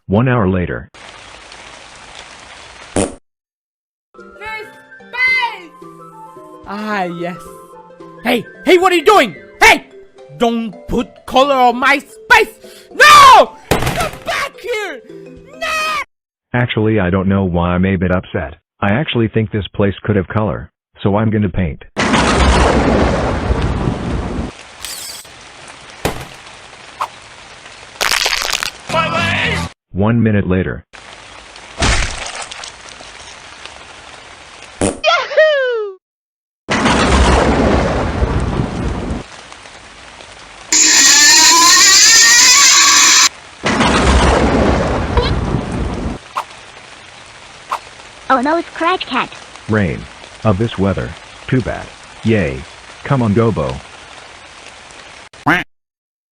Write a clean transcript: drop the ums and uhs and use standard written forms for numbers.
One hour later. Ah, yes. Hey, what are you doing? Hey! Don't put color on my space! No! Come back here! No! Actually, I don't know why I'm a bit upset. I actually think this place could have color, so I'm gonna paint. My leg! 1 minute later. Oh no, it's Crash Cat. Rain. Of this weather. Too bad. Yay. Come on, Gobo.